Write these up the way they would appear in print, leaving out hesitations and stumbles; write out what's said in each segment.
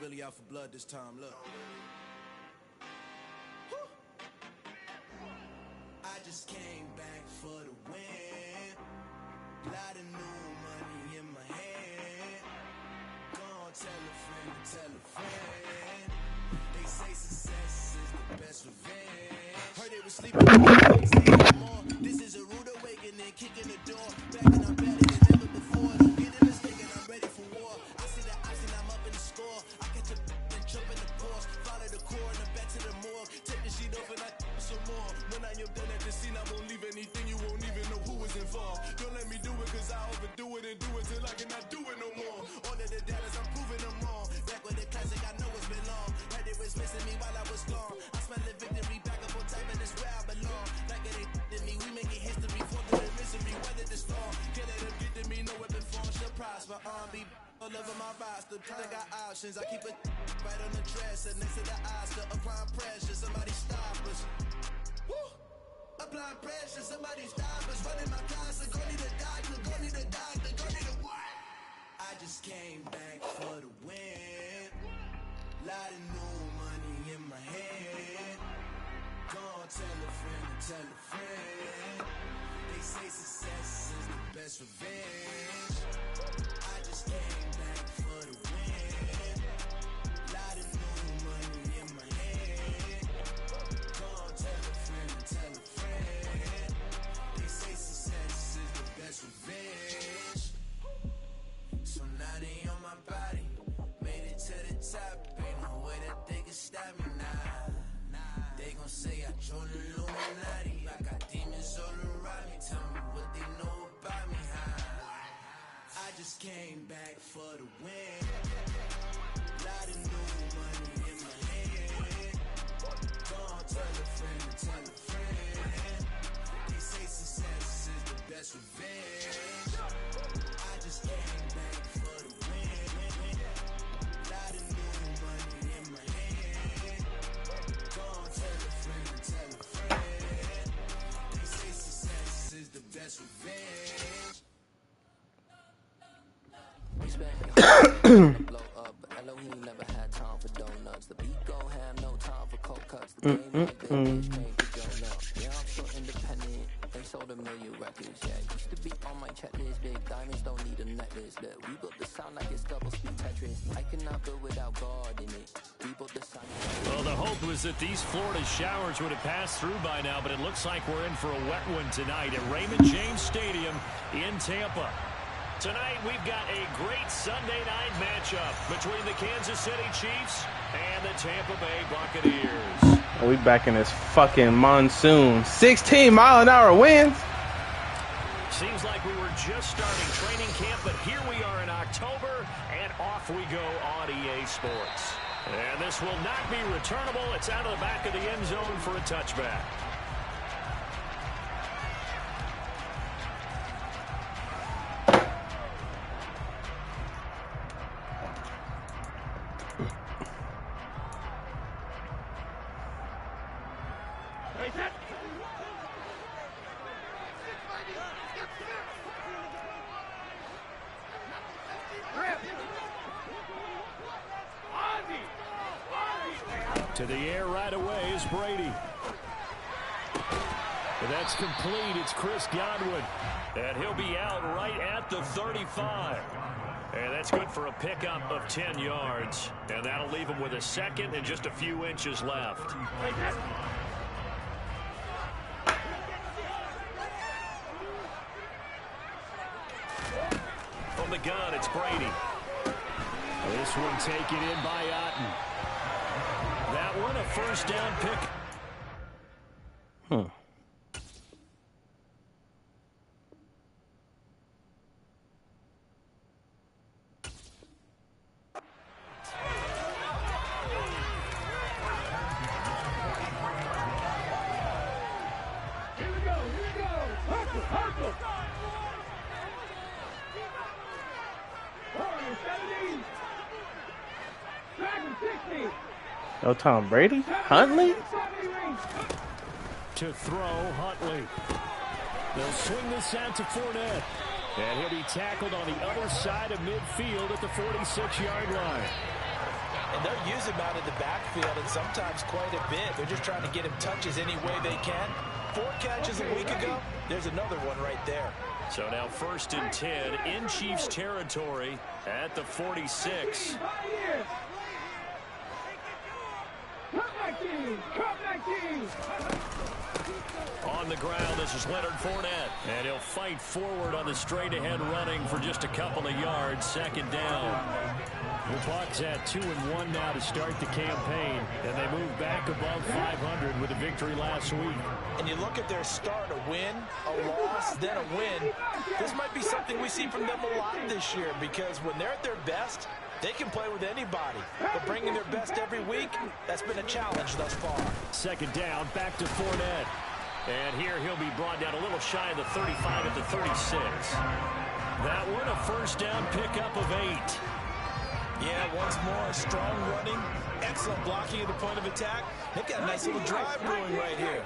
really out for blood this time, look. I just came back for the win. Lot of new money in my hand. Gonna tell a friend. They say success is the best revenge. Heard they were sleeping. This is a rude awakening, kicking the door. Back and I'm better than ever before. Don't get it mistaken, I'm ready for war. I see the option, I'm up in the score. I catch a and jump in the course. Follow the core and the back to the morgue. Take the sheet off and I some more. When I am done at the scene, I won't leave anything. You won't even know who is involved. Don't let me do it, cause I overdo it and do it till I cannot do it no more. All of the dallas, I'm proving them wrong. Back with the classic, I know it's been long. Heard it was missing me while I was gone. I smell the victory, back up on time, and it's where I belong. Like it ain't to me, we making history for the misery, weather the storm. Can't let them get to me, no weapon form shall prosper. Be all over my roster, I got options. I keep it right on the dresser, next to the Oscar. Applying pressure, somebody stop us. Woo! Applying pressure, somebody stop us. Running my closet, go need a doctor, go need a doctor, go need a what? I just came back for the win. Lot of new money in my hand. Gonna tell a friend. They say success is the best revenge. I just came back for the win. Lot of new money in my hand. Gonna tell a friend. They say success is the best revenge. So now they on my body. Made it to the top. Ain't no way that they can stop me now. They gon' say I joined the Illuminati. I got demons all around me. Tell me what they know about me, huh? I just came back for the win. Lot of new money in my hand. Gonna tell a friend. They say success is the best revenge. I just came back for the win. Lot of new money in my hand. Gonna tell a friend. They say success is the best revenge. Blow up, but Elohim never had time for donuts. The beat go ham, no time for cold cuts. The game like the bitch came to Jonah. Yeah, I'm so independent. They sold a million records. Yeah, used to be on my checklist. Big diamonds don't need a necklace. Look, we built the sound like it's double speed Tetris. I cannot build without God in it. We built the sound. Well, the hope was that these Florida showers would have passed through by now, but it looks like we're in for a wet one tonight at Raymond James Stadium in Tampa. Tonight, we've got a great Sunday night matchup between the Kansas City Chiefs and the Tampa Bay Buccaneers. We back in this fucking monsoon. 16-mile-an-hour winds. Seems like we were just starting training camp, but here we are in October, and off we go on EA Sports. And this will not be returnable. It's out of the back of the end zone for a touchback. To the air right away is Brady. But that's complete. It's Chris Godwin. And he'll be out right at the 35. And that's good for a pickup of 10 yards. And that'll leave him with a second and just a few inches left. From the gun, it's Brady. This one taken in by Otten. That one, a first down pick. No Tom Brady? Huntley? To throw, Huntley. They'll swing this out to Fournette. And he'll be tackled on the other side of midfield at the 46-yard line. And they'll use him out in the backfield, and sometimes quite a bit. They're just trying to get him touches any way they can. 4 catches a week ago. There's another one right there. So now 1st and 10 in Chiefs territory at the 46. On the ground, this is Leonard Fournette. And he'll fight forward on the straight-ahead running for just a couple of yards. 2nd down. The Bucs at 2-1 now to start the campaign. And they move back above 500 with a victory last week. And you look at their start, a win, a loss, then a win. This might be something we see from them a lot this year, because when they're at their best, they can play with anybody. But bringing their best every week, that's been a challenge thus far. 2nd down, back to Fournette. And here he'll be brought down a little shy of the 35 at the 36. That one a 1st down pickup of 8. Yeah, once more, strong running, excellent blocking at the point of attack. They've got a nice little drive going right here.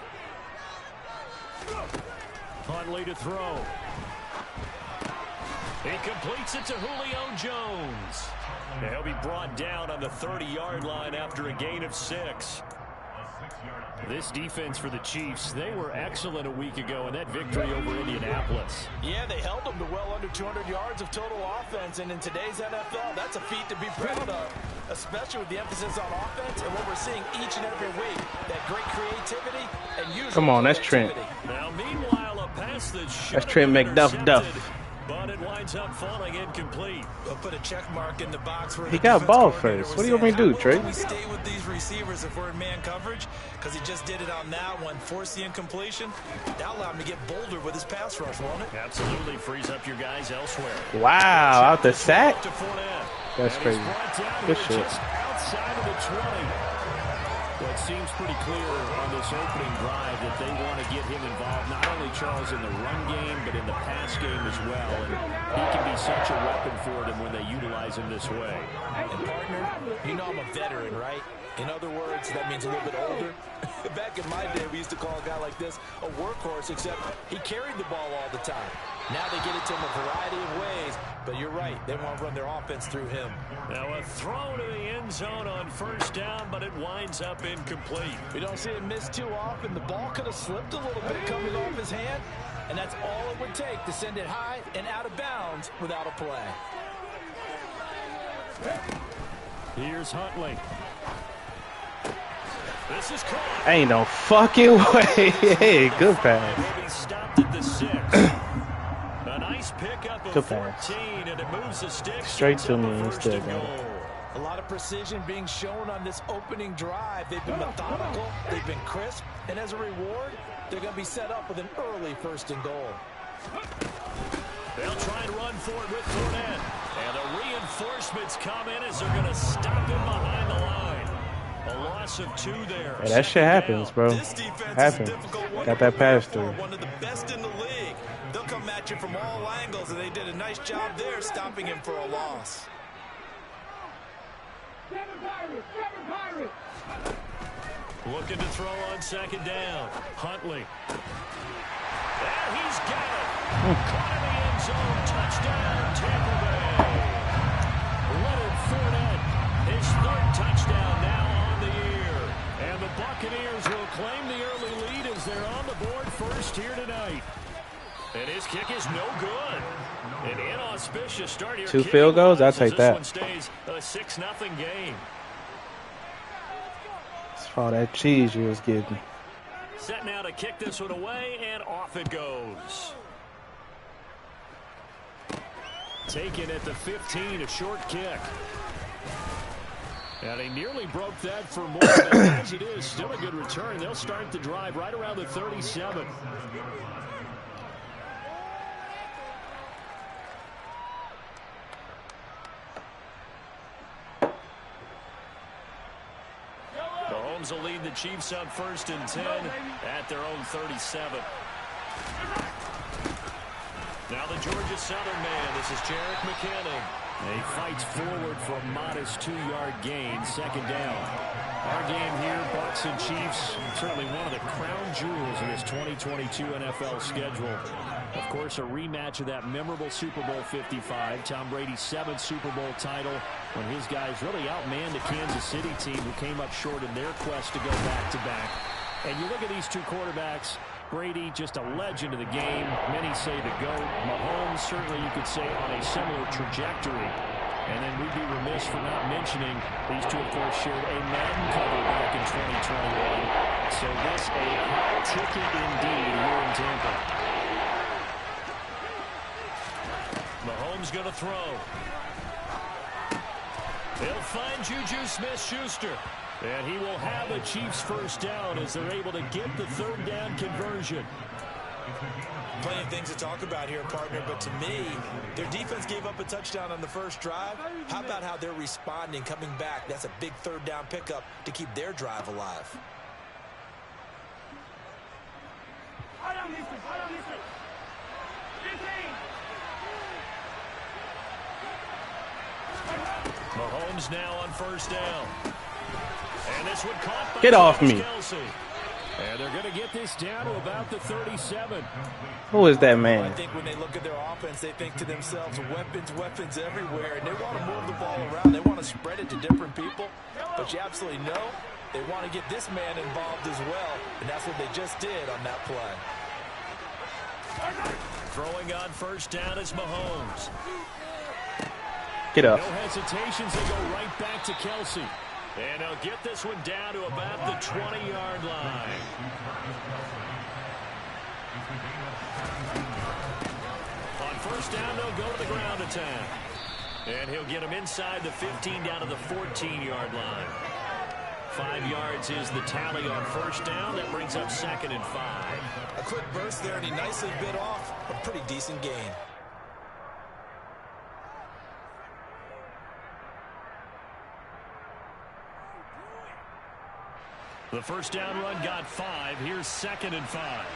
Huntley to throw. He completes it to Julio Jones. And he'll be brought down on the 30-yard line after a gain of 6. This defense for the Chiefs, they were excellent a week ago in that victory over Indianapolis. Yeah, they held them to well under 200 yards of total offense, and in today's NFL, that's a feat to be proud of, especially with the emphasis on offense and what we're seeing each and every week, that great creativity and usual. Come on, that's Trent. Now, meanwhile, a pass that's Trent McDuff. But it winds up falling incomplete. We'll put a check mark in the box for he got ball first. What do you want me to do, Trey? We stay with these receivers if we're in man coverage, because he just did it on that one, force the incompletion. That'll allow him to get bolder with his pass rush, won't it? Absolutely frees up your guys elsewhere. Wow, out the sack? That's crazy. Good shit. Outside of the 20. Well, it seems pretty clear on this opening drive that they want to get him involved, not only, Charles, in the run game, but in the pass game as well. And he can be such a weapon for them when they utilize him this way. And, partner, you know I'm a veteran, right? In other words, that means a little bit older. Back in my day, we used to call a guy like this a workhorse, except he carried the ball all the time. Now they get it to him a variety of ways, but you're right. They want to run their offense through him. Now a throw to the end zone on 1st down, but it winds up incomplete. We don't see him miss too often. The ball could have slipped a little bit coming off his hand, and that's all it would take to send it high and out of bounds without a play. Here's Huntley. This is caught. Ain't no fucking way. Hey, good pass. He stopped at the 6. A nice pickup of 14, and it moves the stick straight to me instead. A lot of precision being shown on this opening drive. They've been methodical, they've been crisp, and as a reward, they're going to be set up with an early 1st and goal. They'll try and run for it with Fournette. And the reinforcements come in as they're going to stop him behind the line. A loss of 2 there. Hey, that shit happens, bro. This defense happens. is a difficult one. Got that pass through. One of the best in the league. They'll come at you from all angles, and they did a nice job there stopping him for a loss. Looking to throw on 2nd down. Huntley. And he's got it. Caught in the end zone. Touchdown, Tampa Bay. Leonard Fournette, his 3rd touchdown now on the year. And the Buccaneers will claim the early lead as they're on the board first here tonight. And his kick is no good. An inauspicious start here. 2 field goals? I'll take that. This one stays a 6-0 game. It's for all that cheese you was getting. Set now to kick this one away, and off it goes. Taken at the 15, a short kick. And he nearly broke that for more, but as it is, still a good return. They'll start the drive right around the 37. Mahomes will lead the Chiefs up 1st and 10 at their own 37. Now the Georgia Southern man. This is Jerick McKinnon. He fights forward for a modest 2-yard gain, second down. Our game here, Bucs and Chiefs, certainly one of the crown jewels in this 2022 NFL schedule. Of course, a rematch of that memorable Super Bowl 55, Tom Brady's 7th Super Bowl title, when his guys really outmanned the Kansas City team who came up short in their quest to go back-to-back. And you look at these two quarterbacks, Brady, just a legend of the game. Many say the GOAT. Mahomes, certainly you could say, on a similar trajectory. And then we'd be remiss for not mentioning these two, of course, shared a Madden cover back in 2021. So this a hot ticket indeed here in Tampa. Mahomes going to throw. He'll find Juju Smith-Schuster. And he will have a Chiefs first down as they're able to get the third down conversion. Plenty of things to talk about here, partner, but to me, their defense gave up a touchdown on the first drive. How about how they're responding, coming back? That's a big third down pickup to keep their drive alive. Mahomes now on first down. And this one caught by Get off me. Kelce. And they're going to get this down to about the 37. Who is that man? I think when they look at their offense, they think to themselves, weapons everywhere. And they want to move the ball around. They want to spread it to different people. But you absolutely know they want to get this man involved as well. And that's what they just did on that play. Throwing on first down is Mahomes. Get up. No hesitations. They go right back to Kelce. And they'll get this one down to about the 20-yard line. On first down, they'll go to the ground attack. And he'll get him inside the 15 down to the 14-yard line. 5 yards is the tally on first down. That brings up 2nd and 5. A quick burst there, and he nicely bit off a pretty decent gain. The first down run got 5. Here's 2nd and 5.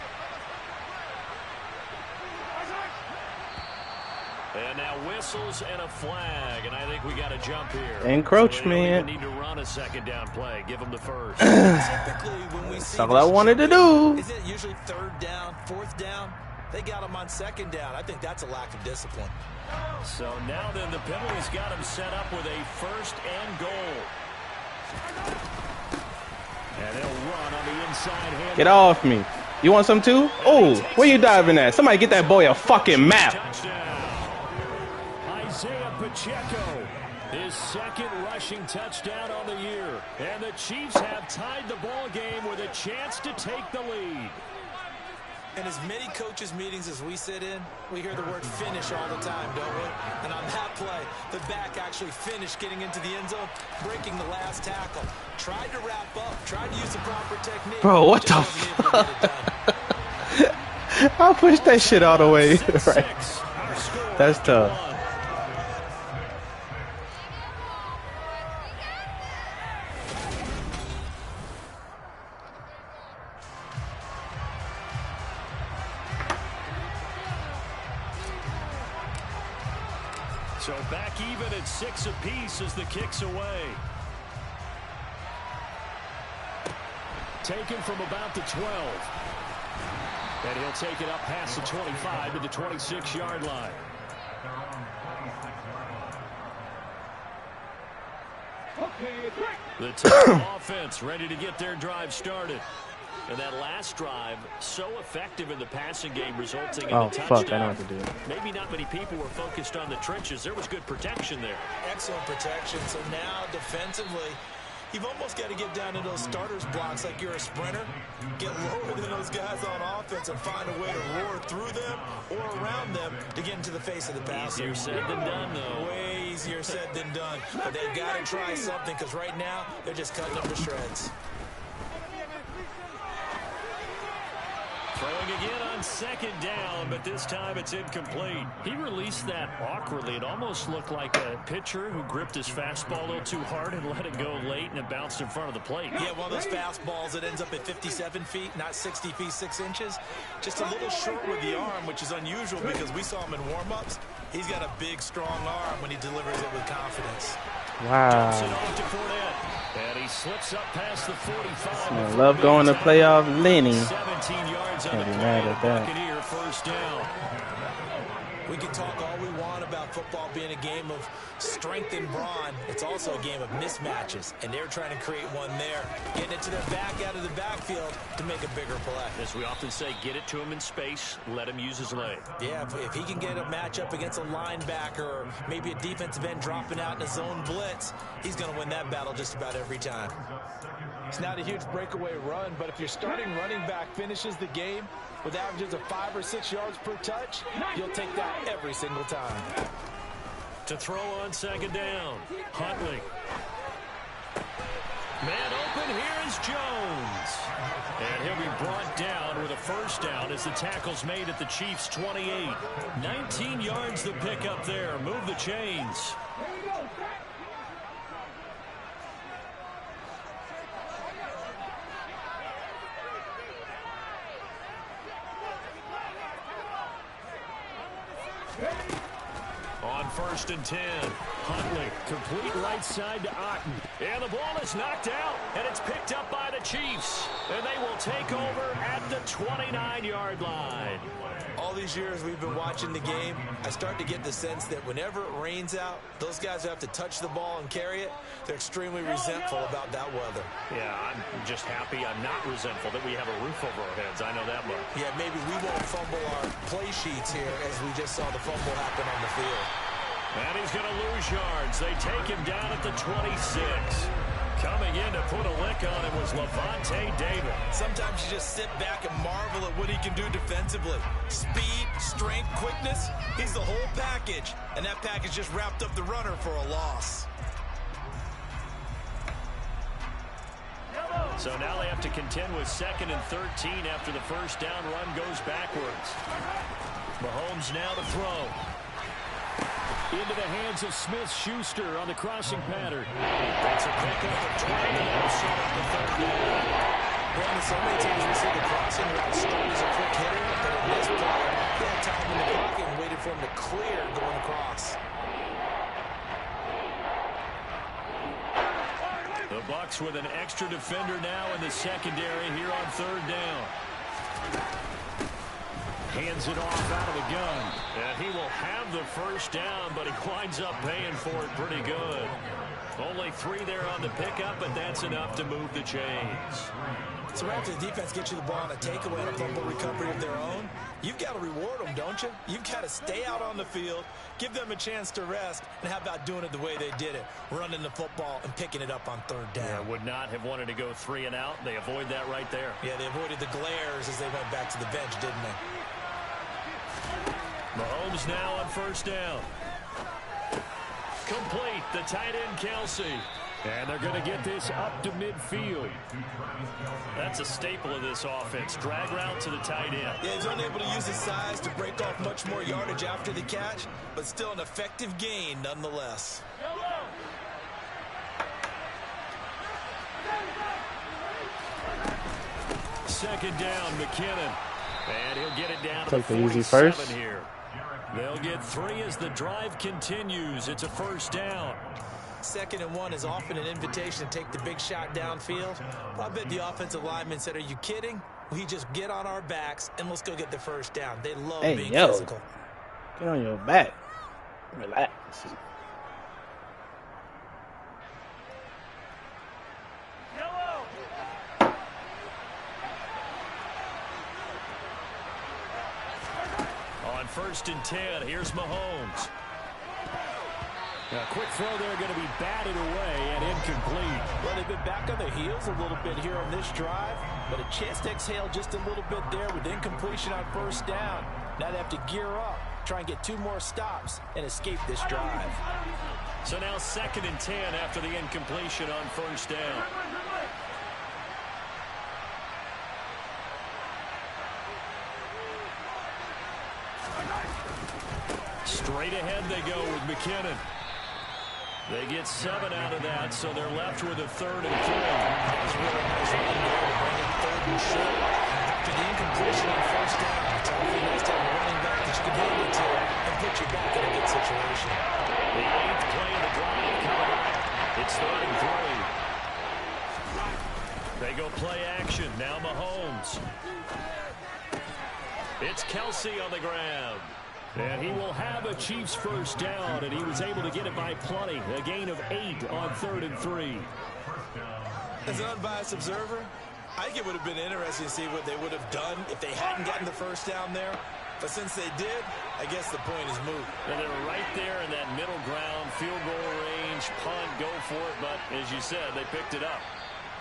And now whistles and a flag, and I think we got a jump here. Encroachment. So need to run a second down play. Give them the first. Typically, when we see That's all I wanted to do. Is it usually 3rd down, 4th down? They got him on 2nd down. I think that's a lack of discipline. So now then the penalty's got him set up with a 1st and goal. And they'll run on the inside hand. Get off me. You want some too? Oh, where you diving at? Somebody get that boy a fucking map. Touchdown. Isaiah Pacheco, his 2nd rushing touchdown on the year. And the Chiefs have tied the ball game with a chance to take the lead. In as many coaches' meetings as we sit in, we hear the word finish all the time, don't we? And on that play, the back actually finished getting into the end zone, breaking the last tackle. Tried to wrap up, tried to use the proper technique. Bro, what the fuck? I'll push that shit all the way. Right. That's tough. So back even at 6 apiece as the kick's away. Taken from about the 12. And he'll take it up past the 25 to the 26-yard line. The Tampa offense ready to get their drive started. And that last drive, so effective in the passing game, resulting in a touchdown. Fuck, I know what to do. Maybe not many people were focused on the trenches. There was good protection there. Excellent protection. So now, defensively, you've almost got to get down to those starters blocks like you're a sprinter. Get lower than those guys on offense and find a way to roar through them or around them to get into the face of the passer. Easier said than done, though. Way easier said than done. But they've got to try something because right now, they're just cutting them to shreds. Throwing again on second down, but this time it's incomplete. He released that awkwardly. It almost looked like a pitcher who gripped his fastball a little too hard and let it go late, and it bounced in front of the plate. Yeah, one of those fastballs that ends up at 57 feet, not 60 feet, 6 inches. Just a little short with the arm, which is unusual because we saw him in warm-ups. He's got a big, strong arm when he delivers it with confidence. Wow. Dumps it off to Fournette. And he slips up past the 45. I love going to playoff Lenny. 17 yards on the play. Mad at that. Buccaneer first down. We can talk all we want about football being a game of strength and brawn. It's also a game of mismatches, and they're trying to create one there, getting it to their back out of the backfield to make a bigger play. As we often say, get it to him in space, let him use his leg. Yeah, if he can get a matchup against a linebacker or maybe a defensive end dropping out in a zone blitz, he's going to win that battle just about every time. It's not a huge breakaway run, but if your starting running back finishes the game with averages of 5 or 6 yards per touch, you'll take that every single time. To throw on second down, Huntley. Man open, here is Jones. And he'll be brought down with a first down as the tackle's made at the Chiefs' 28. 19 yards the pickup there. Move the chains. On first and 10, Huntley, complete right side to Otten. And the ball is knocked out, and it's picked up by the Chiefs. And they will take over at the 29-yard line. All these years we've been watching the game, I start to get the sense that whenever it rains out, those guys who have to touch the ball and carry it, they're extremely resentful about that weather. Yeah, I'm just happy I'm not resentful that we have a roof over our heads. I know that much. Yeah, maybe we won't fumble our play sheets here as we just saw the fumble happen on the field. And he's going to lose yards. They take him down at the 26. Coming in to put a lick on him was Levante David. Sometimes you just sit back and marvel at what he can do defensively. Speed, strength, quickness, he's the whole package. And that package just wrapped up the runner for a loss. So now they have to contend with 2nd and 13 after the first down run goes backwards. Mahomes now to throw. Into the hands of Smith-Schuster on the crossing pattern. That's a pickup of 20 and set up the third down. Brandon, so many times we see the crossing route start as a quick hitter, but in this play, he had time in the pocket and waited for him to clear going across. The Bucs with an extra defender now in the secondary here on third down. Hands it off out of the gun. And he will have the first down, but he winds up paying for it pretty good. Only 3 there on the pickup, but that's enough to move the chains. So after the defense gets you the ball on a takeaway and a fumble recovery of their own, you've got to reward them, don't you? You've got to stay out on the field, give them a chance to rest, and how about doing it the way they did it, running the football and picking it up on third down. Yeah, would not have wanted to go 3 and out. They avoid that right there. Yeah, they avoided the glares as they went back to the bench, didn't they? Mahomes now on first down. Complete, the tight end Kelsey. And they're going to get this up to midfield. That's a staple of this offense. Drag route to the tight end. Yeah, he's unable to use his size to break off much more yardage after the catch, but still an effective gain nonetheless. Second down, McKinnon. And he'll get it down to Take the the easy 47 first. here. They'll get 3 as the drive continues. It's a first down. 2nd and 1 is often an invitation to take the big shot downfield. But I bet the offensive lineman said, are you kidding? We just get on our backs and let's go get the first down. They love being physical. Get on your back. Relax. On first and 10, here's Mahomes. A quick throw there going to be batted away and incomplete. Well, they've been back on their heels a little bit here on this drive, but a chance to exhale just a little bit there with incompletion on first down. Now they have to gear up, try and get 2 more stops and escape this drive. So now 2nd and 10 after the incompletion on first down. Straight ahead they go with McKinnon. They get 7 out of that, so they're left with a 3rd and 3. That's really nice run there to bring it 3rd and short. After the incompletion on 1st down, it's always nice to have a running back that you can hand it to and put you back in a good situation. The 8th play of the drive coming up. It's 3rd and 3. They go play action. Now Mahomes. It's Kelsey on the grab. And he will have a Chiefs 1st down, and he was able to get it by plenty. A gain of 8 on 3rd and 3. As an unbiased observer, I think it would have been interesting to see what they would have done if they hadn't gotten the 1st down there. But since they did, I guess the point is moot. And they were right there in that middle ground, field goal range, punt, go for it. But as you said, they picked it up.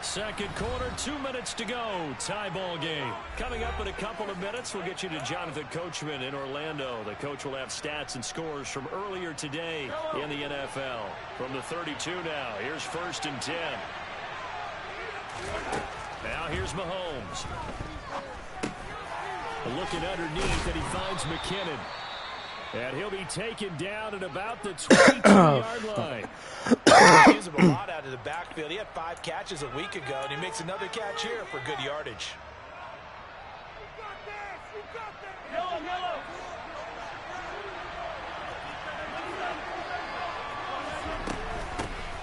2nd quarter, 2 minutes to go. Tie ball game. Coming up in a couple of minutes, we'll get you to Jonathan Coachman in Orlando. The coach will have stats and scores from earlier today in the NFL. From the 32 now, here's 1st and 10. Now here's Mahomes. Looking underneath, and he finds McKinnon. And he'll be taken down at about the 22-yard line. He used him a lot out of the backfield. He had 5 catches a week ago, and he makes another catch here for good yardage.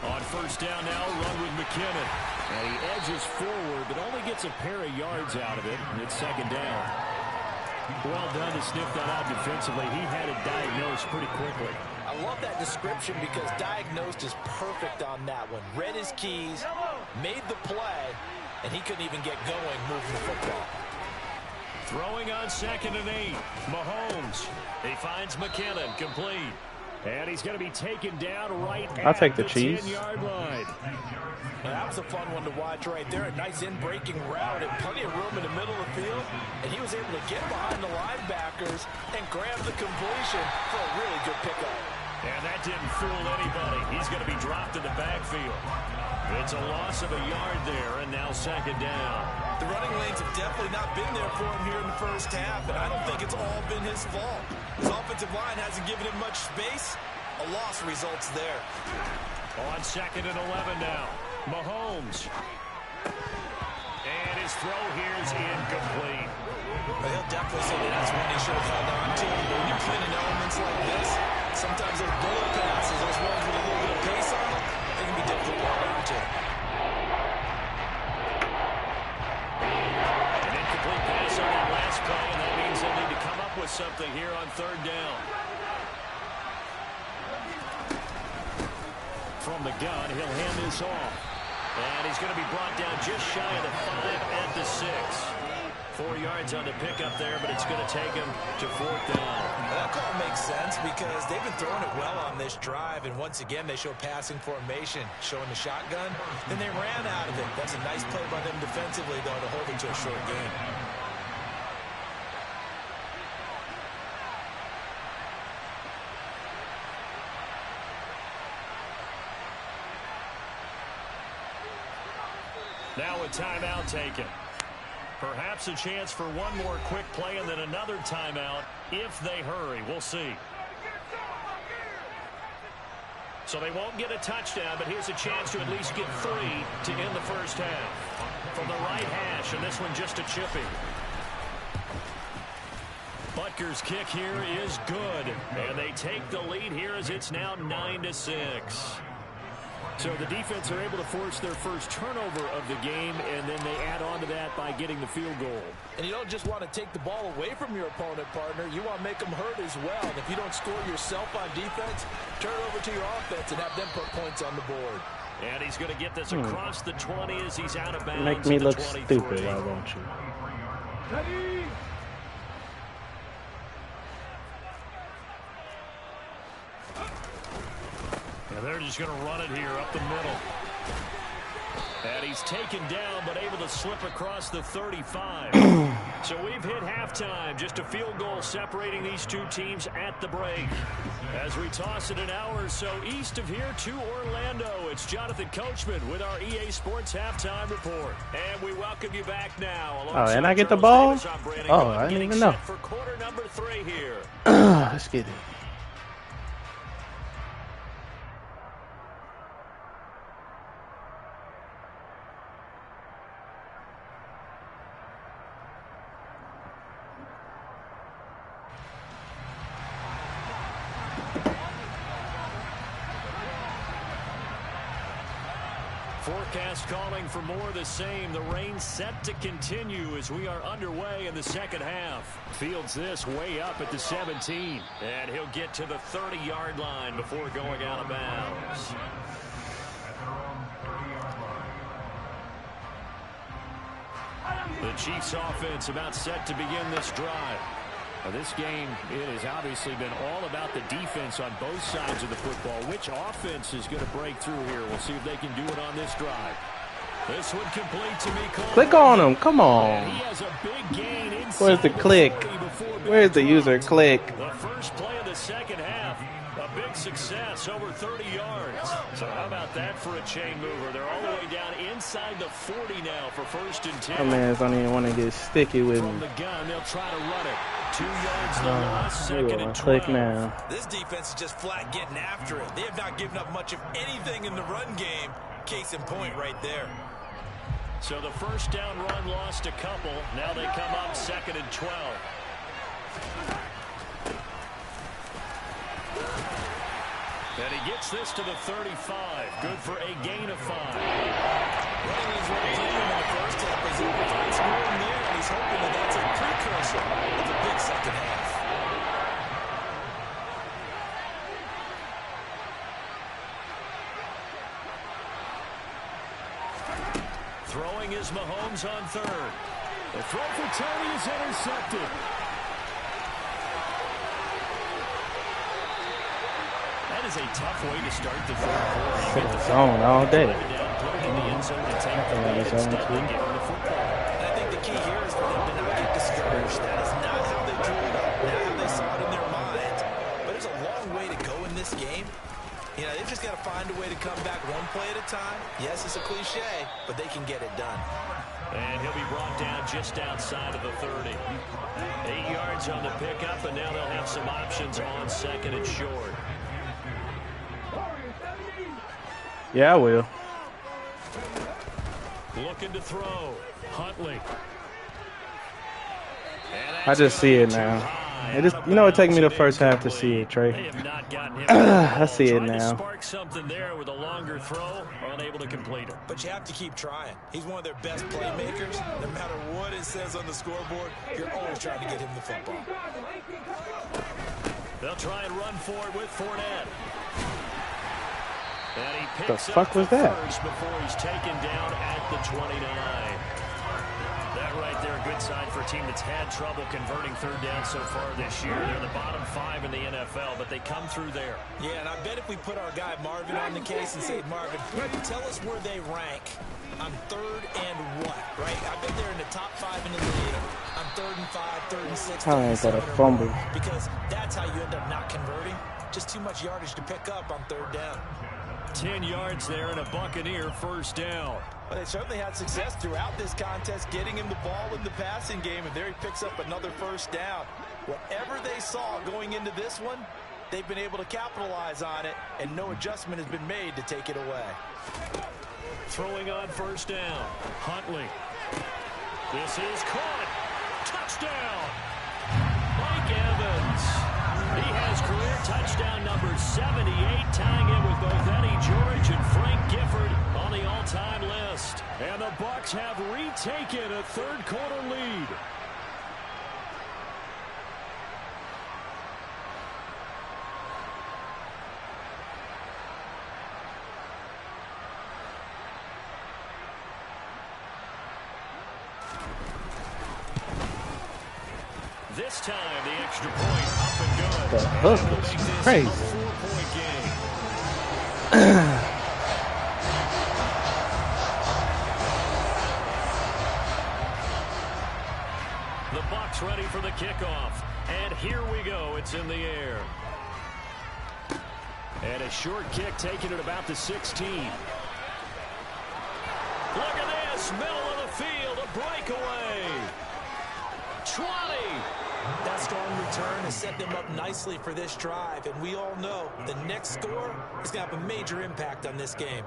On 1st down now, run with McKinnon. And he edges forward, but only gets a pair of yards out of it. And it's 2nd down. Well done to sniff that out defensively. He had it diagnosed pretty quickly. I love that description because diagnosed is perfect on that one. Read his keys, made the play, and he couldn't even get going moving the football. Throwing on 2nd and 8. Mahomes. He finds McKinnon complete. And he's going to be taken down right I'll take the at cheese. 10-yard line. Well, that was a fun one to watch right there. A nice in-breaking route and plenty of room in the middle of the field. And he was able to get behind the linebackers and grab the completion for a really good pickup. And that didn't fool anybody. He's going to be dropped in the backfield. It's a loss of a yard there, and now 2nd down. The running lanes have definitely not been there for him here in the 1st half, and I don't think it's all been his fault. His offensive line hasn't given him much space. A loss results there. On 2nd and 11 now. Mahomes. And his throw here is incomplete. Well, he'll definitely say that that's one he should have held on to. But when you're playing in elements like this, sometimes those bullet passes, those ones with a little bit of pace on them, they can be difficult to hold on to. An incomplete pass on that last play, and that means they'll need to come up with something here on 3rd down. From the gun, he'll hand this off. And he's going to be brought down just shy of the 5 at the 6. 4 yards on the pickup there, but it's going to take him to 4th down. Well, that call makes sense because they've been throwing it well on this drive, and once again they show passing formation, showing the shotgun. Then they ran out of it. That's a nice play by them defensively, though, to hold it to a short game. Now a timeout taken. Perhaps a chance for one more quick play and then another timeout if they hurry. We'll see. So they won't get a touchdown, but here's a chance to at least get 3 to end the 1st half. From the right hash, and this one just a chippy. Butker's kick here is good. And they take the lead here as it's now 9-6. So the defense are able to force their first turnover of the game, and then they add on to that by getting the field goal. And you don't just want to take the ball away from your opponent, partner. You want to make them hurt as well. And if you don't score yourself on defense, turn it over to your offense and have them put points on the board. And he's going to get this across the 20 as he's out of bounds. Make me look stupid, why won't you? Ready? And they're just going to run it here up the middle. And he's taken down, but able to slip across the 35. So we've hit halftime. Just a field goal separating these two teams at the break. As we toss it an hour or so east of here to Orlando, it's Jonathan Coachman with our EA Sports Halftime Report. And we welcome you back now. Oh, and I get the ball? Oh, I didn't even know. For quarter number 3 here. Let's get it. forecast calling for more of the same. The rain set to continue as we are underway in the second half. Fields this way up at the 17. And he'll get to the 30-yard line before going out of bounds. The Chiefs offense about set to begin this drive. Now this game, it has obviously been all about the defense on both sides of the football. Which offense is going to break through here? We'll see if they can do it on this drive. This one complete to me. Click on him. Come on. He has a big gain inside. Where's the click? Where's the user click? The first play of the second half. A big success, over 30 yards. So how about that for a chain mover? They're all the way down inside the 40 now for 1st and 10. My man's don't even want to get sticky with From me. the gun, they'll try to run it. 2 yards the loss, 2nd and 12. Click now. This defense is just flat getting after it. They have not given up much of anything in the run game. Case in point right there. So the first down run lost a couple. Now they come up 2nd and 12. And he gets this to the 35. Good for a gain of 5. Running his right hand in the first half, he's able to find some room there, and he's hoping that that's a precursor of a big second half. Throwing is Mahomes on 3rd. The throw for Tony is intercepted. That is a tough way to start the third quarter. Sit in the zone all day. Put it in the end zone to take the lead instead of giving the football. And I think the key here is for them to not get discouraged. That is not how they drew it up, not how they saw it in their mind. But there's a long way to go in this game. You know, they've just got to find a way to come back one play at a time. Yes, it's a cliche, but they can get it done. And he'll be brought down just outside of the 30. 8 yards on the pickup, and now they'll have some options on 2nd and short. Yeah, I will. Looking to throw. Huntley. I just see it now. It just, you know, it takes me the first half to see it, Trey. They have not gotten him I see it Tried to now. spark something there with a longer throw, unable to complete it. But you have to keep trying. He's one of their best playmakers. No matter what it says on the scoreboard, you're always trying to get him the football. They'll try and run for it with Fournette. And he The picks fuck up was the that? first before he's taken down at the 29. That right there, a good sign for a team that's had trouble converting third down so far this year. They're the bottom 5 in the NFL, but they come through there. Yeah, and I bet if we put our guy Marvin on the case and say, Marvin, tell us where they rank on 3rd and what, right? I bet they're in the top 5 in the league on 3rd and 5, 3rd and 6. I ain't got a fumble. Because that's how you end up not converting. Just too much yardage to pick up on 3rd down. 10 yards there and a Buccaneer first down. Well, they certainly had success throughout this contest, getting him the ball in the passing game, and there he picks up another first down. Whatever they saw going into this one, they've been able to capitalize on it, and no adjustment has been made to take it away. Throwing on first down. Huntley. This is caught. Touchdown. Mike Evans. He has career touchdown number 78, tying in with both Eddie George and Frank Gifford on the all-time list. And the Bucs have retaken a third-quarter lead. This time, the extra point up and good. The hook is crazy. A 4-point game. The Bucs ready for the kickoff. And here we go. It's in the air. And a short kick taken at about the 16. Look at this. Middle of the field. A breakaway. 20. That strong return has set them up nicely for this drive, and we all know the next score is going to have a major impact on this game.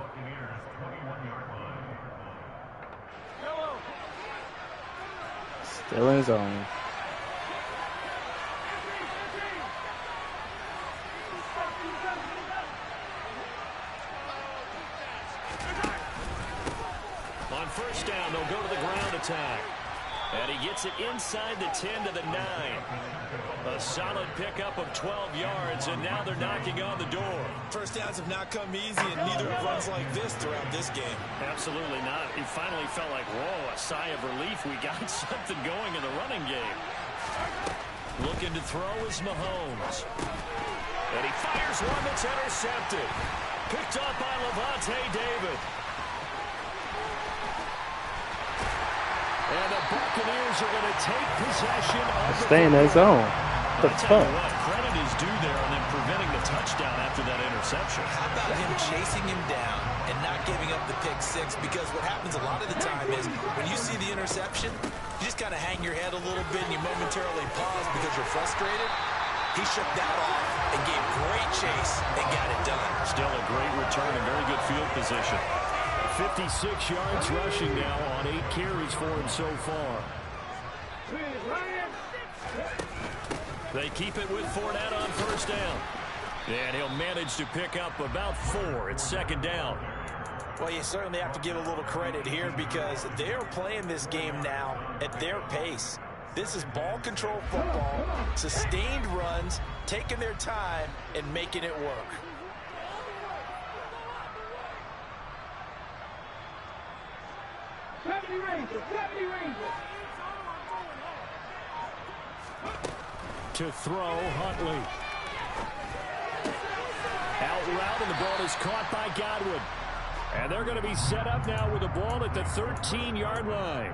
Still in zone. first down. They'll go to the ground attack. And he gets it inside the 10 to the 9. A solid pickup of 12 yards, and now they're knocking on the door. First downs have not come easy, and neither have runs like this throughout this game. Absolutely not. He finally felt like, whoa, a sigh of relief. We got something going in the running game. Looking to throw is Mahomes. And he fires one that's intercepted. Picked up by Levante David. And the Buccaneers are going to take possession of the Stay in that zone. What the fuck? Credit is due there on them preventing the touchdown after that interception. How about him chasing him down and not giving up the pick six? Because what happens a lot of the time is when you see the interception, you just kind of hang your head a little bit and you momentarily pause because you're frustrated. He shook that off and gave great chase and got it done. Still a great return and very good field position. 56 yards rushing now on 8 carries for him so far. They keep it with Fournette on first down. And he'll manage to pick up about 4. It's second down. Well, you certainly have to give a little credit here because they're playing this game now at their pace. This is ball control football, sustained runs, taking their time and making it work. To throw, Huntley. Out route, and the ball is caught by Godwin. And they're going to be set up now with the ball at the 13-yard line.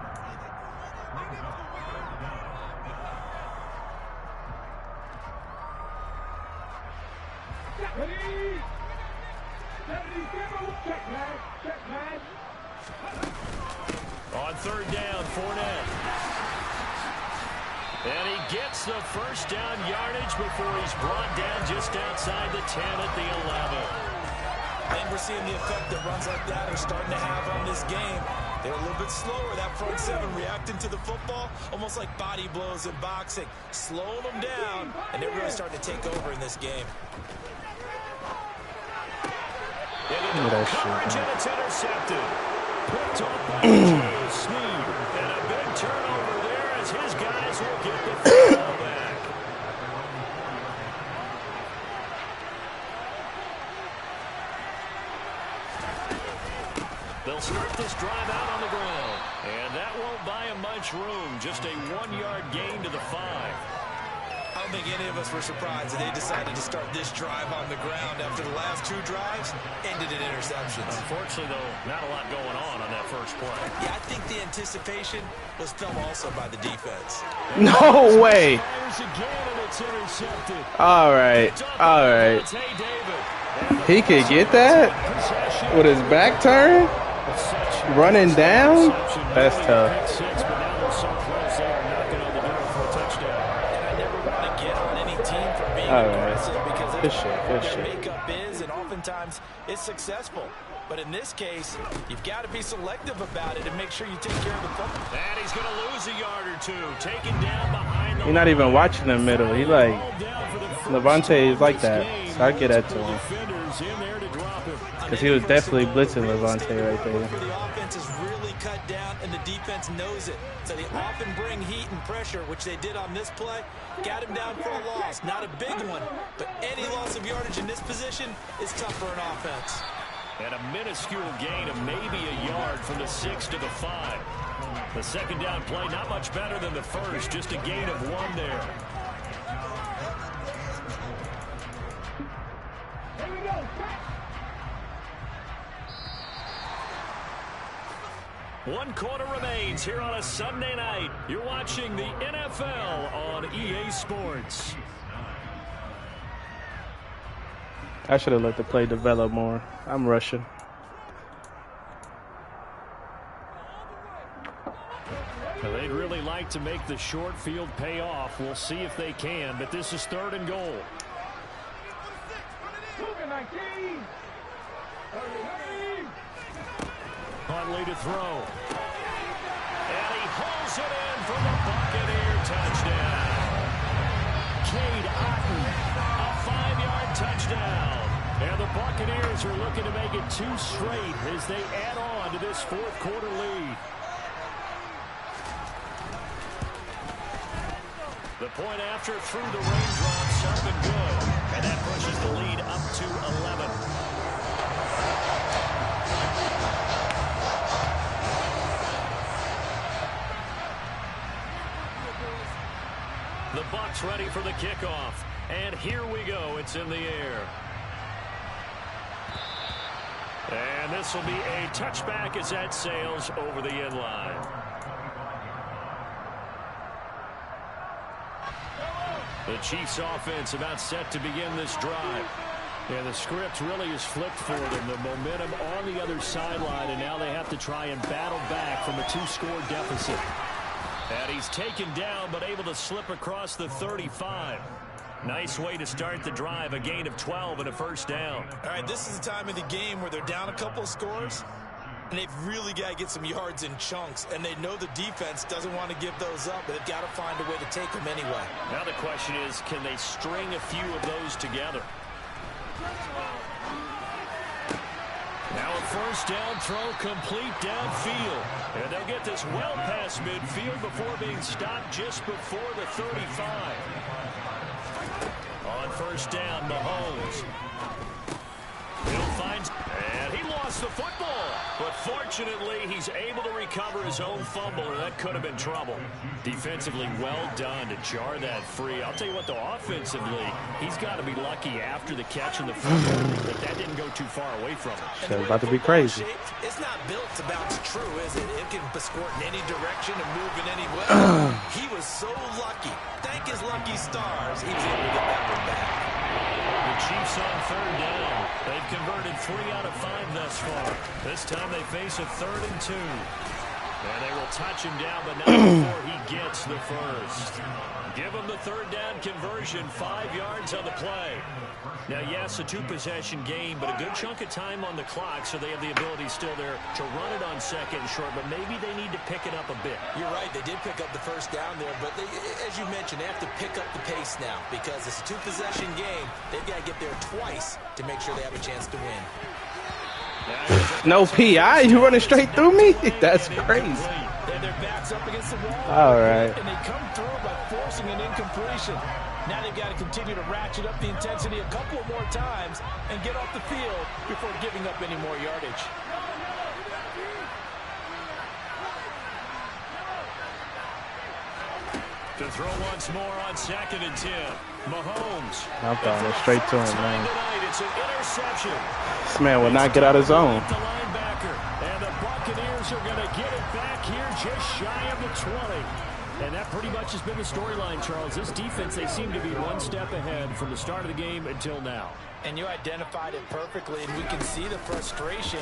On third down, Fournette. And he gets the first down yardage before he's brought down just outside the 10 at the 11. I think we're seeing the effect that runs like that are starting to have on this game. They're a little bit slower, that front seven reacting to the football, almost like body blows in boxing. Slowing them down, and they're really starting to take over in this game. Into the coverage, and it's intercepted. Picked off by Snead. And a big turnover there as his guys will get the football back. They'll start this drive out on the ground. And that won't buy him much room. Just a 1-yard gain to the 5. I don't think any of us were surprised that they decided to start this drive on the ground after the last 2 drives ended in interceptions. Unfortunately, though, not a lot going on that first play. Yeah, I think the anticipation was felt also by the defense. No way. All right. All right. He could get that with his back turn, running down. That's tough. All right. Good shit. Good shit. Makeup is, and oftentimes it's successful. But in this case, you've got to be selective about it and make sure you take care of the football. And he's going to lose a yard or 2. Taken down behind the He's not even watching the middle. He like Levante is like that. So I get that to him. Because he was definitely blitzing Levante right there. The offense is really cut down, and the defense knows it. So they often bring heat and pressure, which they did on this play. Got him down for a loss. Not a big one, but any loss of yardage in this position is tough for an offense. And a minuscule gain of maybe a yard from the 6 to the 5. The second down play, not much better than the first. Just a gain of 1 there. Here we go. 1 quarter remains here on a Sunday night. You're watching the NFL on EA Sports. I should have let the play develop more. I'm rushing. Well, they'd really like to make the short field pay off. We'll see if they can, but this is 3rd and goal. Huntley to throw. And he pulls it in for the Buccaneer touchdown. Cade Otton, a 5-yard touchdown. And the Buccaneers are looking to make it 2 straight as they add on to this fourth quarter lead. The point after through the raindrops, up and good. And that pushes the lead up to 11. The Bucs ready for the kickoff. And here we go. It's in the air. And this will be a touchback as that sails over the end line. The Chiefs offense about set to begin this drive. And the script really is flipped for them. The momentum on the other sideline, and now they have to try and battle back from a 2-score deficit. And he's taken down, but able to slip across the 35. Nice way to start the drive, a gain of 12 and a first down. All right, this is the time of the game where they're down a couple of scores, and they've really got to get some yards in chunks, and they know the defense doesn't want to give those up, but they've got to find a way to take them anyway. Now the question is, can they string a few of those together? Now a first down throw complete downfield. And they'll get this well past midfield before being stopped just before the 35. On first down, Mahomes. He'll find, and he lost the football. But fortunately, he's able to recover his own fumble, or that could have been trouble. Defensively, well done to jar that free. I'll tell you what, though, offensively, he's got to be lucky after the catch and the fumble that didn't go too far away from him. It's about to be crazy. It's not built to bounce true, is it? It can squirt in any direction and move in any way. He was so lucky. Thank his lucky stars, he was able to get that one back. The Chiefs on third down. They've converted 3 out of 5 thus far. This time they face a 3rd and 2. And they will touch him down, but not before he gets the first. Give him the 3rd down conversion, 5 yards on the play. Now, yes, a 2-possession game, but a good chunk of time on the clock, so they have the ability still there to run it on 2nd and short, but maybe they need to pick it up a bit. You're right, they did pick up the first down there, but they, as you mentioned, they have to pick up the pace now because it's a 2-possession game. They've got to get there twice to make sure they have a chance to win. No PI, you running straight through me? That's crazy. And their backs up against the wall. All right. And they come through by forcing an incompletion. Now they've got to continue to ratchet up the intensity a couple more times and get off the field before giving up any more yardage. To throw once more on 2nd and 10. Mahomes. I'm throwing it straight to him, man. It's an interception. This man will not get out of his zone. The linebacker. And the Buccaneers are going to get it back here just shy of the 20. And that pretty much has been the storyline, Charles. This defense, they seem to be one step ahead from the start of the game until now. And you identified it perfectly, and we can see the frustration.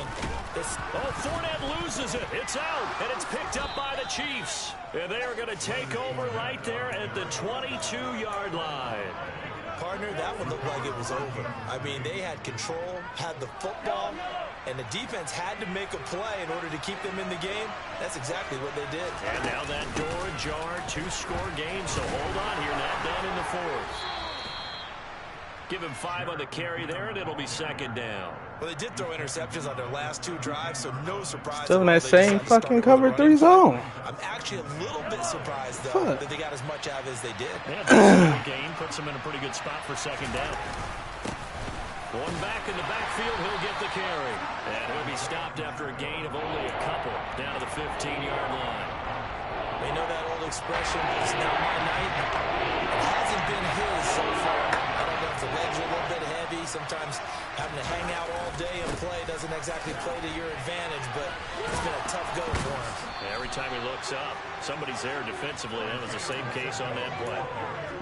Fournette loses it. It's out, and it's picked up by the Chiefs. And they are going to take over right there at the 22-yard line. Partner, that one looked like it was over. I mean, they had control, had the football, and the defense had to make a play in order to keep them in the game. That's exactly what they did. And now that door ajar, 2-score game, so hold on here, not done in the 4th. Give him 5 on the carry there, and it'll be 2nd down. Well, they did throw interceptions on their last 2 drives, so no surprise. Still in that same fucking cover 3 zone. I'm actually a little bit surprised, though, that they got as much out of it as they did. Yeah, that's a gain. Puts them in a pretty good spot for 2nd down. Going back in the backfield, he'll get the carry. And he'll be stopped after a gain of only a couple down to the 15-yard line. They know that old expression, it's not my night. It hasn't been his so far. I don't know if the legs are a little bit heavy. Sometimes having to hang out all day and play doesn't exactly play to your advantage, but it's been a tough go for him. Every time he looks up, somebody's there defensively. That was the same case on that play.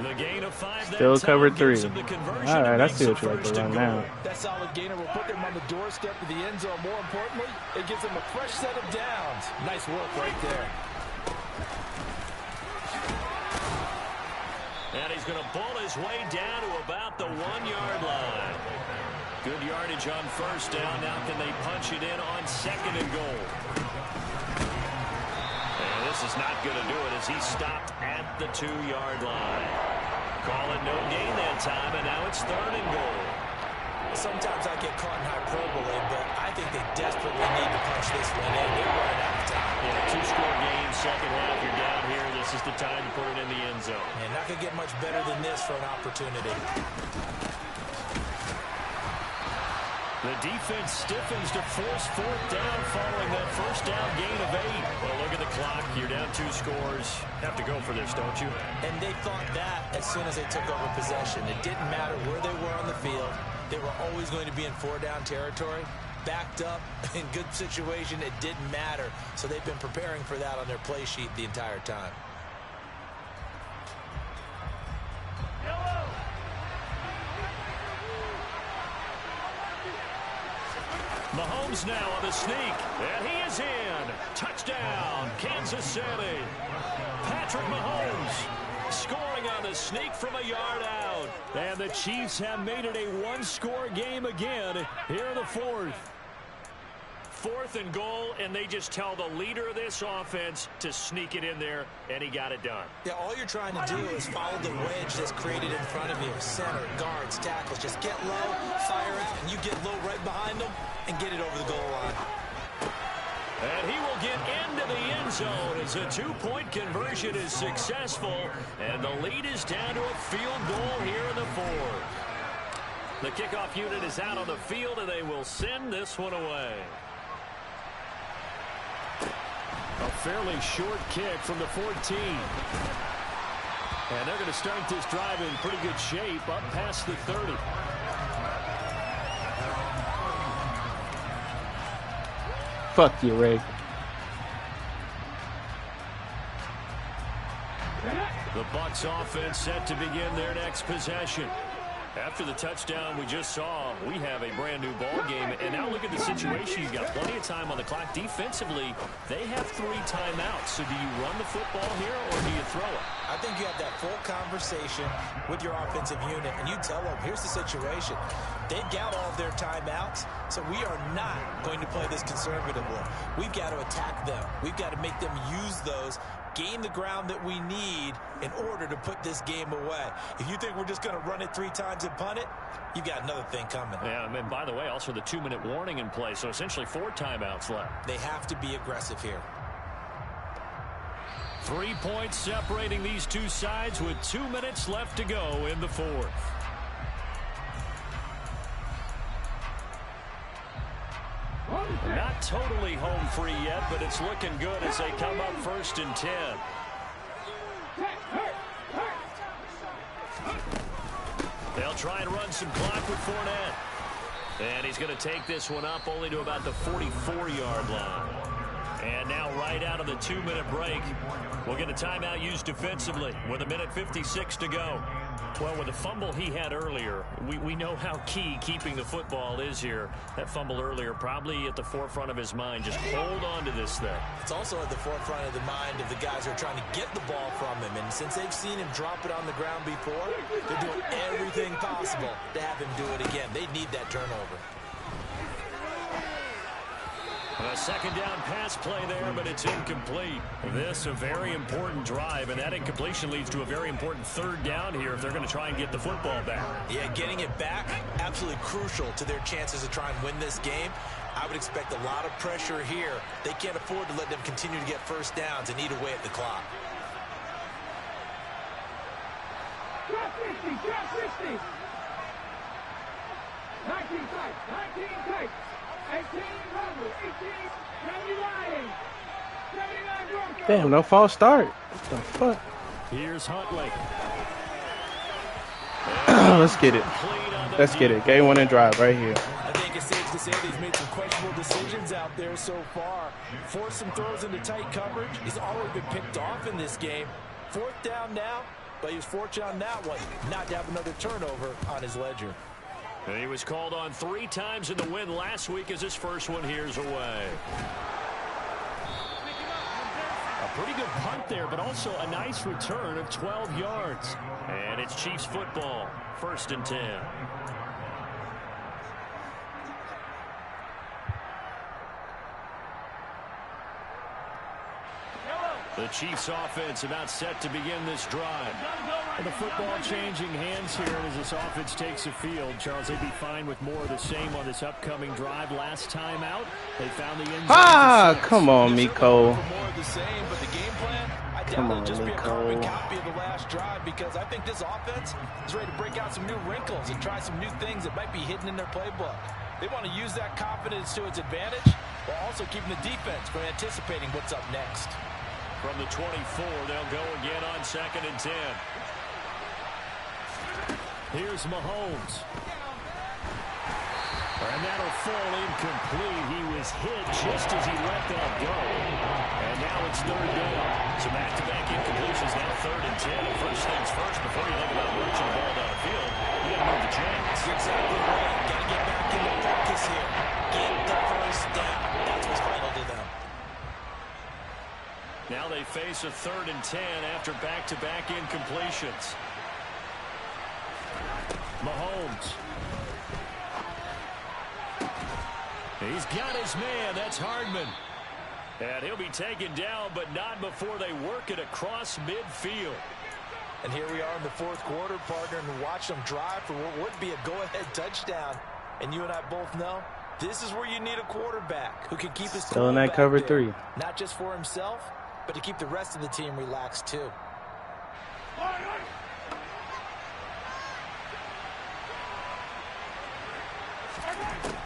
The gain of 5. Still covered 3. All right, I see what you like to run now. That solid gainer will put them on the doorstep of the end zone. More importantly, it gives them a fresh set of downs. Nice work right there. And he's going to bull his way down to about the 1-yard line. Good yardage on first down. Now can they punch it in on 2nd and goal? And this is not going to do it as he stopped at the 2-yard line. Call it no gain that time, and now it's 3rd and goal. Sometimes I get caught in hyperbole, but I think they desperately need to punch this one in. They're running out of time. Yeah, two-score game, second half, you're down here. This is the time to put it in the end zone. And not going to get much better than this for an opportunity. The defense stiffens to force fourth down following that first down gain of 8. Well, look at the clock. You're down 2 scores. Have to go for this, don't you? And they thought that as soon as they took over possession. It didn't matter where they were on the field. They were always going to be in 4-down territory. Backed up, in good situation, it didn't matter. So they've been preparing for that on their play sheet the entire time. Mahomes now on the sneak, and he is in. Touchdown, Kansas City. Patrick Mahomes scoring on the sneak from a yard out. And the Chiefs have made it a one-score game again here in the fourth. 4th and goal, and they just tell the leader of this offense to sneak it in there, and he got it done. Yeah, all you're trying to do is follow the wedge that's created in front of you. Center, guards, tackles. Just get low, fire out, and you get low right behind them and get it over the goal line. And he will get into the end zone as a 2-point conversion is successful, and the lead is down to a field goal here in the fourth. The kickoff unit is out on the field, and they will send this one away. A fairly short kick from the 14. And they're going to start this drive in pretty good shape up past the 30. Fuck you, Ray. The Bucs offense set to begin their next possession. After the touchdown we just saw, we have a brand new ball game. And now look at the situation. You've got plenty of time on the clock. Defensively, they have 3 timeouts. So do you run the football here or do you throw it? I think you have that full conversation with your offensive unit, and you tell them, here's the situation. They've got all of their timeouts, so we are not going to play this conservatively. We've got to attack them. We've got to make them use those, gain the ground that we need in order to put this game away. If you think we're just going to run it 3 times and punt it, you've got another thing coming. Yeah, and by the way, also the 2-minute warning in play, so essentially 4 timeouts left. They have to be aggressive here. 3 points separating these two sides with 2 minutes left to go in the fourth. Not totally home free yet, but it's looking good as they come up 1st and 10. They'll try and run some clock with Fournette. And he's going to take this one up only to about the 44-yard line. And now right out of the 2-minute break, we'll get a timeout used defensively with 1:56 to go. Well, with the fumble he had earlier, we know how key keeping the football is here. That fumble earlier probably at the forefront of his mind. Just hold on to this thing. It's also at the forefront of the mind of the guys who are trying to get the ball from him. And since they've seen him drop it on the ground before, they're doing everything possible to have him do it again. They need that turnover. A 2nd down pass play there, but it's incomplete. This a very important drive, and that incompletion leads to a very important 3rd down here if they're going to try and get the football back. Yeah, getting it back, absolutely crucial to their chances to try and win this game. I would expect a lot of pressure here. They can't afford to let them continue to get first downs and eat away at the clock. Drop 50, drop 60. 19 tight, 19 tight. 18 Rumble, 18 79. 79 Damn, no false start. What the fuck? Here's Huntley. Let's get it. Let's get it. Game 1 and drive right here. I think it's safe to say he's made some questionable decisions out there so far. Forced some throws into tight coverage. He's already been picked off in this game. 4th down now, but he was fortunate on that one not to have another turnover on his ledger. And he was called on 3 times in the win last week as his first one here's away. A pretty good punt there, but also a nice return of 12 yards. And it's Chiefs football, 1st and 10. The Chiefs offense about set to begin this drive. And the football changing hands here as this offense takes the field. Charles, they'd be fine with more of the same on this upcoming drive. Last time out, they found the end zone. Come on, Miko. More of the same, but the game plan, I doubt it'll just be a carbon copy of the last drive, because I think this offense is ready to break out some new wrinkles and try some new things that might be hidden in their playbook. They want to use that confidence to its advantage while also keeping the defense from anticipating what's up next. From the 24, they'll go again on 2nd and 10. Here's Mahomes. And that'll fall incomplete. He was hit just as he let that go. And now it's 3rd down. So back-to-back incompletions, now 3rd and 10. And first things first, before you think about launching the ball down the field, you got to move the chains. Exactly right. Got to get back into practice here. Get the first down. That's what's vital to them. Now they face a 3rd and 10 after back-to-back incompletions. Mahomes. He's got his man. That's Hardman. And he'll be taken down, but not before they work it across midfield. And here we are in the 4th quarter, partner, and watch them drive for what would be a go-ahead touchdown. And you and I both know this is where you need a quarterback who can keep his still in that cover 3. Not just for himself, but to keep the rest of the team relaxed too.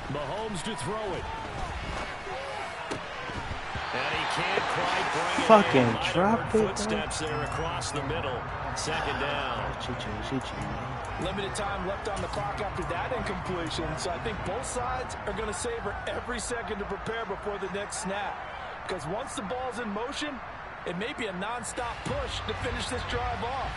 Mahomes to throw it. And he can't quite bring it fucking in. drop it. Footsteps there across the middle. 2nd down. Limited time left on the clock after that incompletion, so I think both sides are going to savor every second to prepare before the next snap. Because once the ball's in motion, it may be a non-stop push to finish this drive off.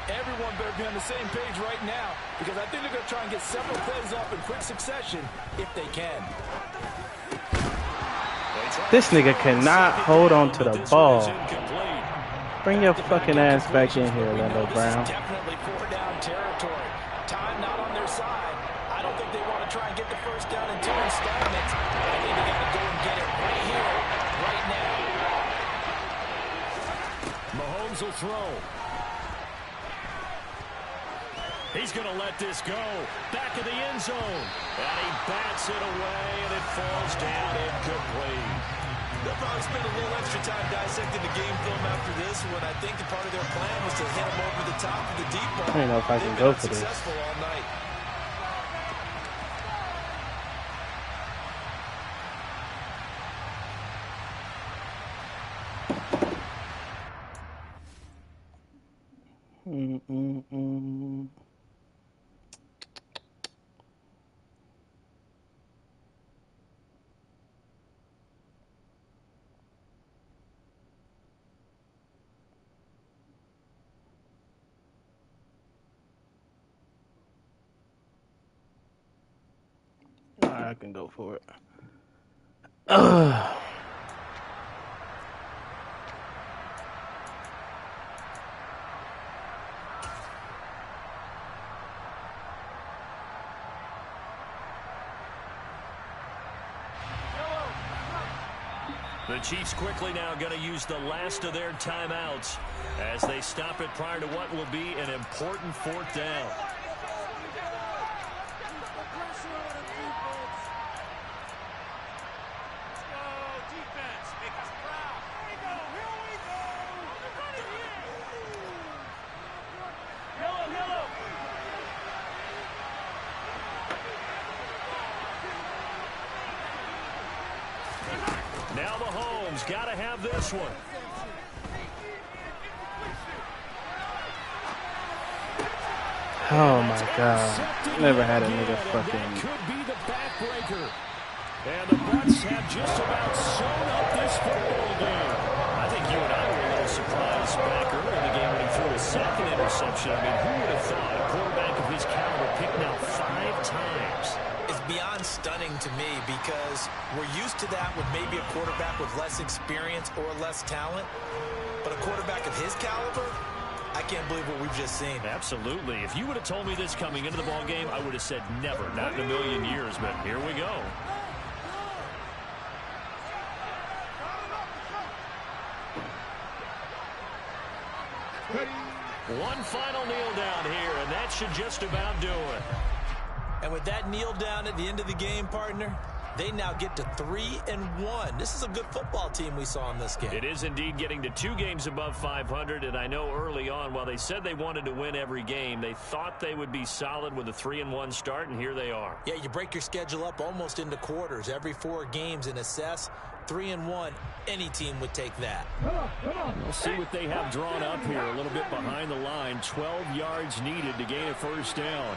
Everyone better be on the same page right now, because I think they're going to try and get several plays off in quick succession if they can. This nigga cannot hold on to the ball. Bring your fucking ass back in here, Orlando Brown. Definitely 4-down territory. Time not on their side. I don't think they want to try and get the first down and 2 installments. I think they got to go and get it right here, right now. Mahomes will throw. He's going to let this go. Back of the end zone. And he bats it away, and it falls down incomplete. They'll probably spend a little extra time dissecting the game film after this, when I think the part of their plan was to hit him over the top of the deep ball. I don't know if I can go for this. Successful all night. I can go for it. The Chiefs quickly now going to use the last of their timeouts as they stop it prior to what will be an important 4th down. Now Mahomes got to have this one. Oh my God. Never had a nigga fucking. Could be the backbreaker. And the Bucs have just about sewn up this football game. I think you and I were a little surprised back early in the game when he threw a 2nd interception. I mean, who would have thought a quarterback of his caliber picked now 5 times? It's beyond stunning to me, because we're used to that with maybe a quarterback with less experience or less talent. But a quarterback of his caliber, I can't believe what we've just seen. Absolutely. If you would have told me this coming into the ball game, I would have said never, not in a million years. But here we go. One final kneel down here, and that should just about do it. And with that kneel down at the end of the game, partner, they now get to 3-1. This is a good football team we saw in this game. It is indeed getting to 2 games above 500, and I know early on, while they said they wanted to win every game, they thought they would be solid with a 3-1 start, and here they are. Yeah, you break your schedule up almost into quarters, every 4 games, and assess 3-1. Any team would take that. We'll see what they have drawn up here, a little bit behind the line. 12 yards needed to gain a first down.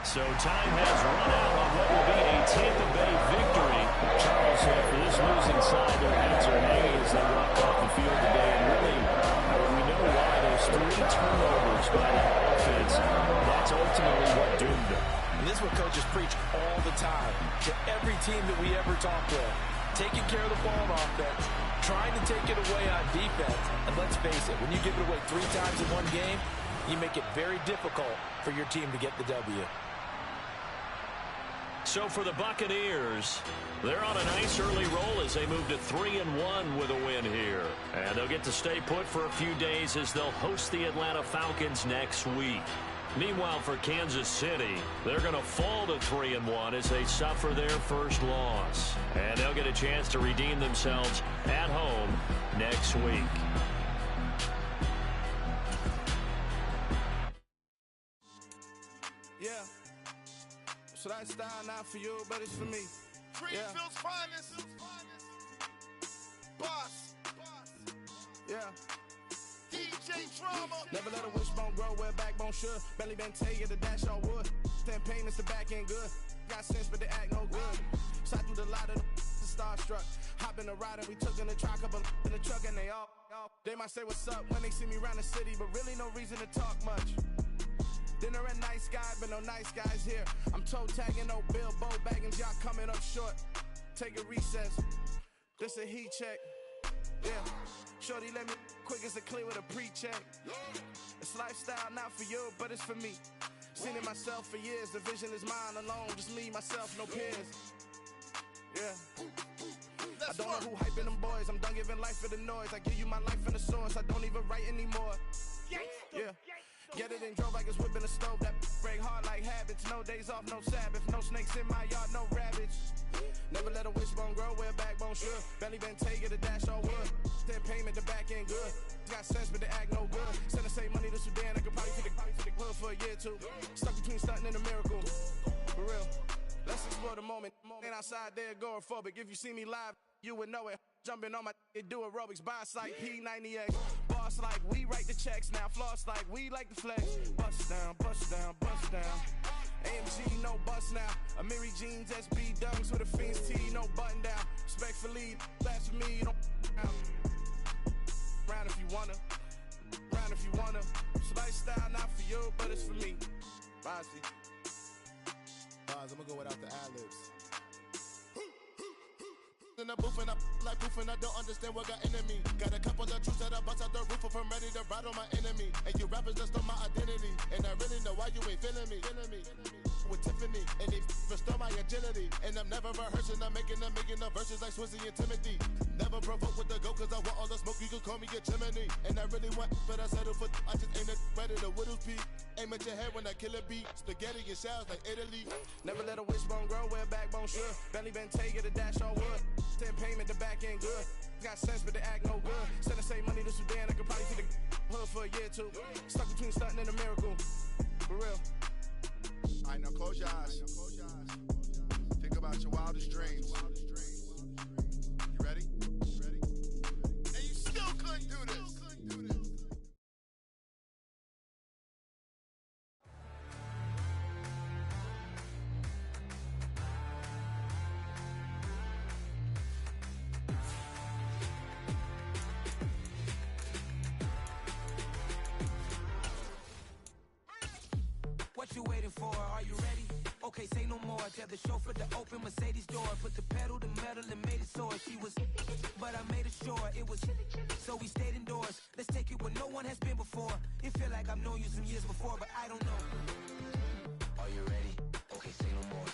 So time has run out on what will be a Tampa Bay victory. Charles, for this losing side, their heads are hanging as they walk off the field today. And really, we know why. Those 3 turnovers by that offense, that's ultimately what doomed them. And this is what coaches preach all the time to every team that we ever talk with. Taking care of the ball on offense, trying to take it away on defense. And let's face it, when you give it away 3 times in one game, you make it very difficult for your team to get the W. So for the Buccaneers, they're on a nice early roll as they move to 3-1 with a win here. And they'll get to stay put for a few days as they'll host the Atlanta Falcons next week. Meanwhile, for Kansas City, they're going to fall to 3-1 as they suffer their first loss. And they'll get a chance to redeem themselves at home next week. Yeah. So that style not for you, but it's for me. Greenfield's finest. Boss. Yeah. DJ Drama. Never let a wishbone grow where backbone should. Belly been taken to dash on wood. 10 payments, the back end good. Got sense, but they act no good. Shot through the lot of the starstruck. Hop in the ride and we took in the truck, couple in the truck, and they all. They might say what's up when they see me around the city, but really no reason to talk much. Dinner a nice guy, but no nice guys here. I'm toe tagging, no Bilbo Baggins, y'all coming up short. Take a recess. This a heat check. Yeah. Shorty let me quick as a clear with a pre-check. It's lifestyle not for you, but it's for me. Seen it myself for years. The vision is mine alone. Just me, myself, no peers. Yeah. I don't know who hyping them boys. I'm done giving life for the noise. I give you my life in the source. I don't even write anymore. Yeah. Get it and drove like it's whipping a stove. That break hard like habits. No days off, no Sabbath. No snakes in my yard, no rabbits. Never let a wishbone grow where backbone should. Belly been taken to dash all wood. 10 payment, the back end good. Got sense, but they act no good. Send the same money to Sudan. I could probably take the hood for a year or two. Stuck between stunting and a miracle. For real. Let's explore the moment. Ain't outside there agoraphobic. If you see me live, you would know it. Jumping on my do aerobics. Boss like P90X. Boss like we write the checks now. Floss like we like the flex. Bust down, bust down, bust down. AMG, no bust now. Amiri jeans, SB dunks with a Fiends tee, no button down. Respectfully, that's for me, you don't down. Round if you wanna. Round if you wanna. It's lifestyle not for you, but it's for me. Bossy. Boss, I'm gonna go without the ad-libs. In the booth and I like proof and I don't understand what got into me. Got a couple of truths that I bust out the roof if I'm ready to ride on my enemy. And you rappers just stole my identity. And I really know why you ain't feeling me. With Tiffany and they restore my agility. And I'm never rehearsing, I'm making the verses like Swizzy and Timothy. Never provoke with the go cause I want all the smoke, you can call me a chimney. And I really want, but I settle for I just ain't ready to whittles peak. Aim at your head when I kill a beat. Spaghetti and shells like Italy. Never let a wishbone grow where backbone should. Belly been taken to dash on wood. 10 payment, the back end good. Got sense, but they act no good. Send the same money to Sudan. I could probably take the hood for a year or two. Stuck between stunting and a miracle. For real. Alright, now close your eyes. Think about your wildest dreams. You ready? And you still couldn't do this. What you waiting for? Are you ready? Okay. okay, say no more. Tell the chauffeur to open Mercedes door. Put the pedal to metal and made it soar. She was, but I made it sure it was. So we stayed indoors. Let's take it where no one has been before. It feel like I've known you some years before, but I don't know. Are you ready? Okay, say no more.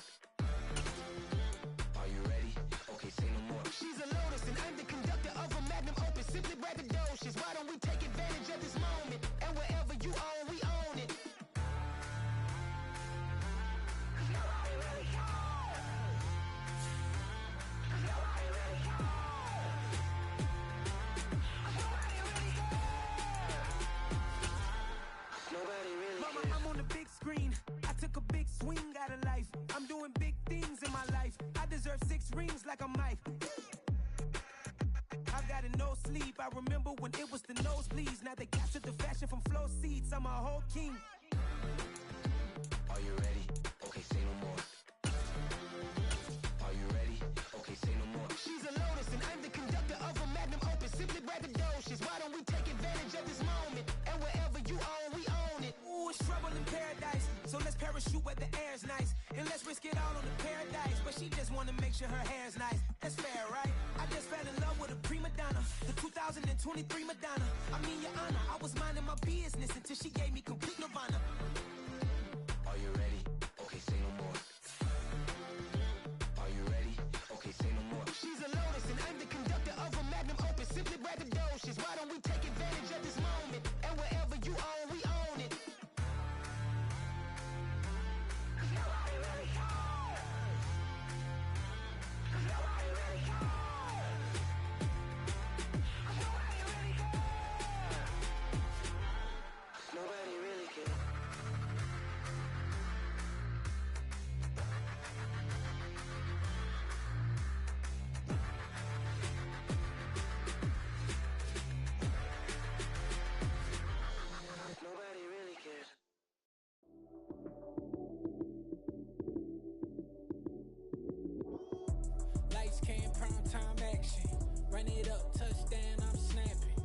Are you ready? Okay, say no more. She's a Lotus and I'm the conductor of a Magnum Opus. Simply braggadocious. Why don't we take advantage of this moment? And wherever you own, we own it. Mama, I'm on the big screen. I took a big swing out of life. I'm doing big things in my life. I deserve 6 rings like I'm Mike. I've got no sleep. I remember when it was the nosebleeds. Now they captured the fashion from flow seats. I'm a whole king. Are you ready? Okay, say no more. Are you ready? Okay, say no more. She's a Lotus and I'm the conductor of a Magnum Opus. Simply braggadocious. Why don't we take advantage of this moment? And wherever you own, we own it. Ooh, it's trouble in paradise. So let's parachute where the air's nice. And let's risk it all on the paradise. But she just wanna make sure her hair's nice. That's fair, right? I just fell in love with a prima donna. The 2023 Madonna. I mean, your honor, I was minding my business until she gave me complete nirvana. Are you ready? Okay, say no more. Are you ready? Okay, say no more. She's a Lotus and I'm the conductor of a Magnum Opus. Simply braggadocious. Why don't we take advantage of this moment? And wherever you own, we own it. Nobody really cares. Nobody really cares. Lights, cam, prime time action. Run it up, touchdown, I'm snapping.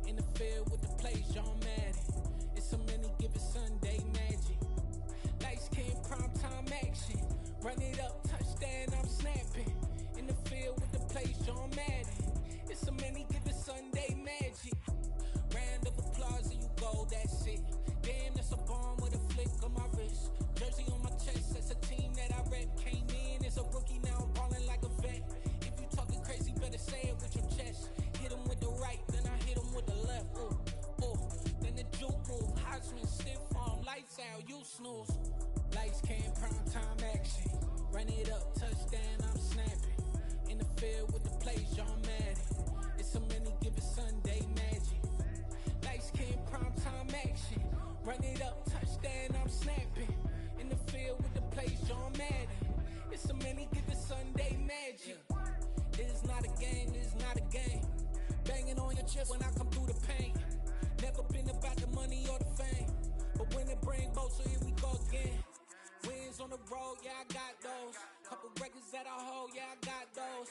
In the field with the plays, John Madden. It's so many given Sunday magic. Lights, cam, prime time action. Run it up, touchdown, I'm snapping. In the field with the plays, John Madden. It's so many given Sunday magic. Round of applause and you go, that's it. Damn, that's a bomb with a flick on my wrist. Jersey on my chest, that's a team that I rep. Came in as a rookie, now I'm balling like a vet. If you talking crazy, better say it with your chest. Hit him with the right, then I hit him with the left. Ooh, ooh, then the juke move. Heisman, stiff arm, lights out, you snooze. Lights, cam, prime time action. Run it up, touchdown, I'm snapping. In the field with the plays, John Madden. It's so many given Sunday magic. Lights, cam, prime time action. Run it up, touchdown, I'm snapping. In the field with the plays, John Madden. It's so many given Sunday magic. This is not a game, this is not a game. Banging on your chest when I come through the pain. Never been about the money or the fame. But when it bring both, so here we go again. Wins on the road, yeah, I got those. Couple records that I hold, yeah, I got those.